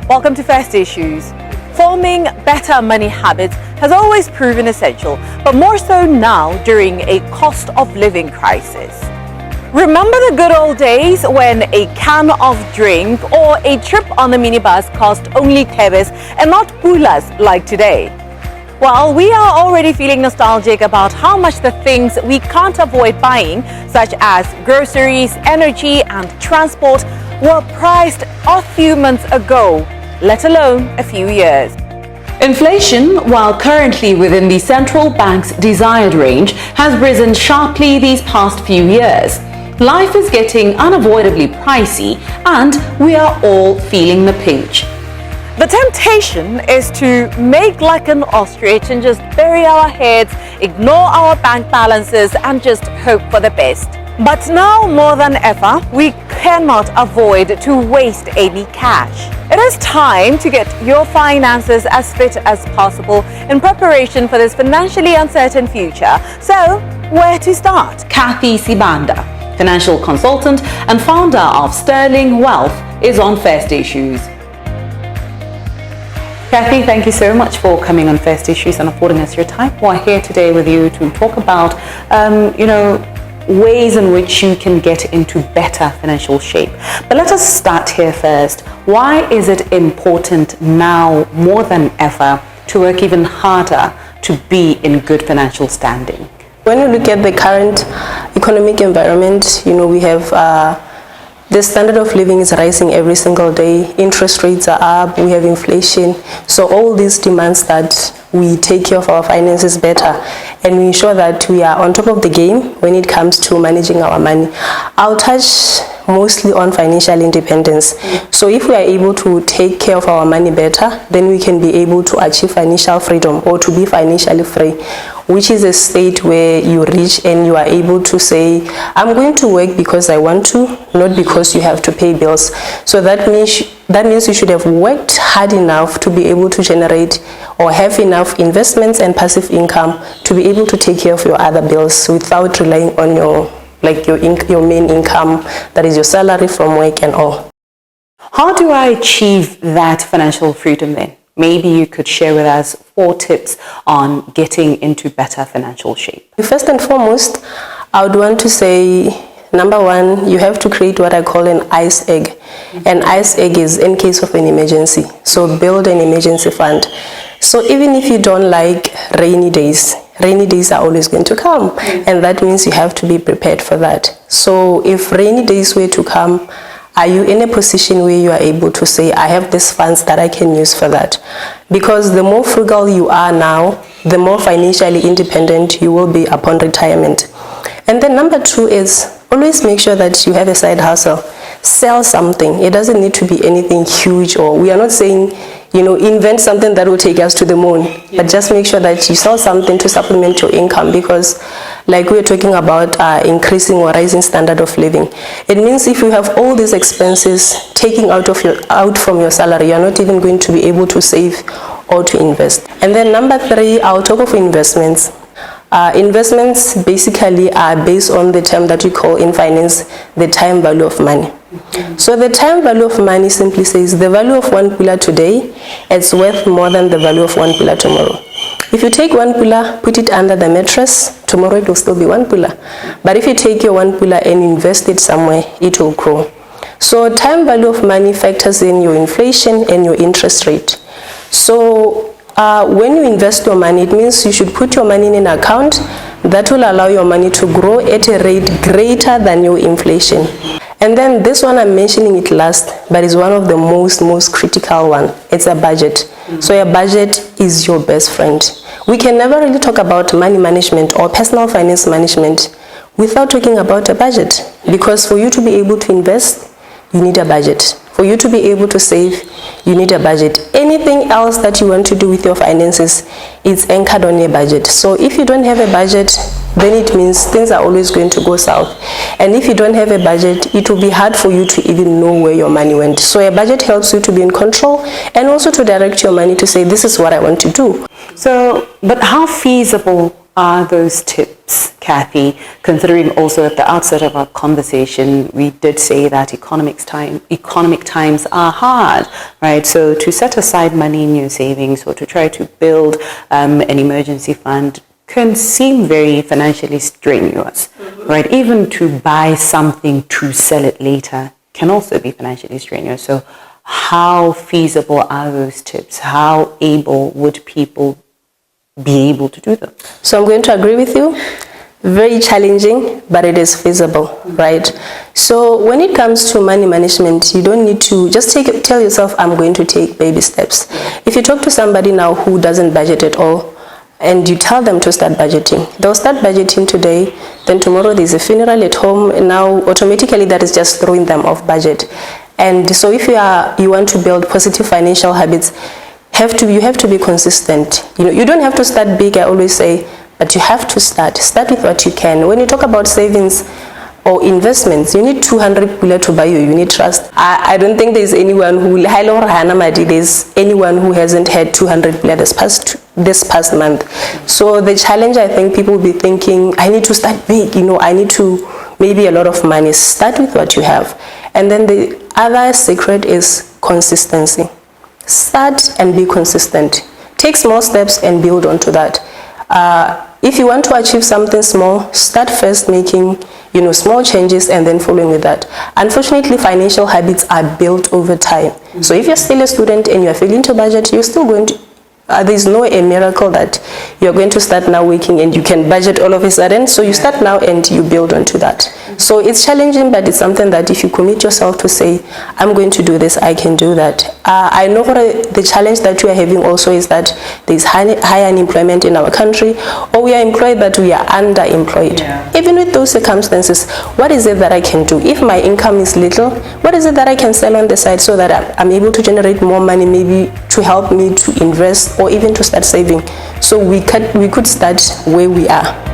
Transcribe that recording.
Welcome to First Issues. Forming better money habits has always proven essential, but more so now during a cost of living crisis. Remember the good old days when a can of drink or a trip on the minibus cost only tebes and not pulas like today? Well, we are already feeling nostalgic about how much the things we can't avoid buying, such as groceries, energy and transport, were priced a few months ago, let alone a few years. Inflation, while currently within the central bank's desired range, has risen sharply these past few years. Life is getting unavoidably pricey and we are all feeling the pinch. The temptation is to make like an ostrich and just bury our heads, ignore our bank balances and just hope for the best. But now more than ever, we cannot avoid to waste any cash. It is time to get your finances as fit as possible in preparation for this financially uncertain future. So, where to start? Cathy Sibanda, financial consultant and founder of Sterling Wealth, is on First Issues. Cathy, thank you so much for coming on First Issues and affording us your time. We're here today with you to talk about, ways in which you can get into better financial shape. But let us start here first. Why is it important now more than ever to work even harder to be in good financial standing? When you look at the current economic environment, we have the standard of living is rising every single day. Interest rates are up, we have inflation. So all these demands that we take care of our finances better and we ensure that we are on top of the game when it comes to managing our money. I'll touch mostly on financial independence. So if we are able to take care of our money better, then we can be able to achieve financial freedom or to be financially free, which is a state where you reach and you are able to say, I'm going to work because I want to, not because you have to pay bills. So that means you should have worked hard enough to be able to generate or have enough investments and passive income to be able to take care of your other bills without relying on your main income, that is your salary from work and all. How do I achieve that financial freedom then? Maybe you could share with us 4 tips on getting into better financial shape. First and foremost, I would want to say, number 1, you have to create what I call an ice egg. An ice egg is in case of an emergency. So build an emergency fund. So even if you don't like rainy days are always going to come. And that means you have to be prepared for that. So if rainy days were to come, are you in a position where you are able to say, I have these funds that I can use for that? Because the more frugal you are now, the more financially independent you will be upon retirement. And then number 2 is always make sure that you have a side hustle. Sell something. It doesn't need to be anything huge, or we are not saying, invent something that will take us to the moon. Yeah. But just make sure that you sell something to supplement your income, because like we're talking about increasing or rising standard of living. It means if you have all these expenses taking out from your salary, you're not even going to be able to save or to invest. And then number 3, I'll talk of investments. Investments basically are based on the term that we call in finance the time value of money. So the time value of money simply says the value of 1 pula today is worth more than the value of 1 pula tomorrow. If you take 1 pula, put it under the mattress, tomorrow it will still be 1 pula. But if you take your 1 pula and invest it somewhere, it will grow. So time value of money factors in your inflation and your interest rate. So when you invest your money, it means you should put your money in an account that will allow your money to grow at a rate greater than your inflation. And then this one, I'm mentioning it last, but it's one of the most critical one. It's a budget. So a budget is your best friend. We can never really talk about money management or personal finance management without talking about a budget. Because for you to be able to invest, you need a budget. For you to be able to save, you need a budget. Anything else that you want to do with your finances is anchored on a budget. So if you don't have a budget, then it means things are always going to go south. And if you don't have a budget, it will be hard for you to even know where your money went. So a budget helps you to be in control and also to direct your money to say, this is what I want to do. So, but how feasible are those tips? Cathy, considering also at the outset of our conversation, we did say that economic times are hard, right? So to set aside money in your savings or to try to build an emergency fund can seem very financially strenuous, right? Even to buy something to sell it later can also be financially strenuous. So how feasible are those tips? How able would people be able to do them? So I'm going to agree with you. Very challenging, but it is feasible, right? So when it comes to money management, you don't need to just tell yourself, I'm going to take baby steps. If you talk to somebody now who doesn't budget at all, and you tell them to start budgeting, they'll start budgeting today, then tomorrow there's a funeral at home, and now automatically that is just throwing them off budget. And so if you want to build positive financial habits, you have to be consistent. You don't have to start big, I always say, but you have to start with what you can. When you talk about savings or investments, you need 200 pula to buy your unit trust. I don't think there's anyone who hasn't had 200 pula this past month. So the challenge, I think people will be thinking, I need to start big, I need to maybe a lot of money. Start with what you have. And then the other secret is consistency. Start and be consistent. Take small steps and build onto that. If you want to achieve something small, start first making small changes and then following with that. Unfortunately, financial habits are built over time. So if you're still a student and you're failing to budget, you're still going to there's no a miracle that you're going to start now working and you can budget all of a sudden. So you start now and you build onto that. So it's challenging, but it's something that if you commit yourself to say, I'm going to do this, I can do that. I know the challenge that you are having also is that there's high unemployment in our country, or we are employed but we are underemployed. Even with those circumstances, what is it that I can do? If my income is little, what is it that I can sell on the side so that I'm able to generate more money, maybe to help me to invest or even to start saving? So we could start where we are.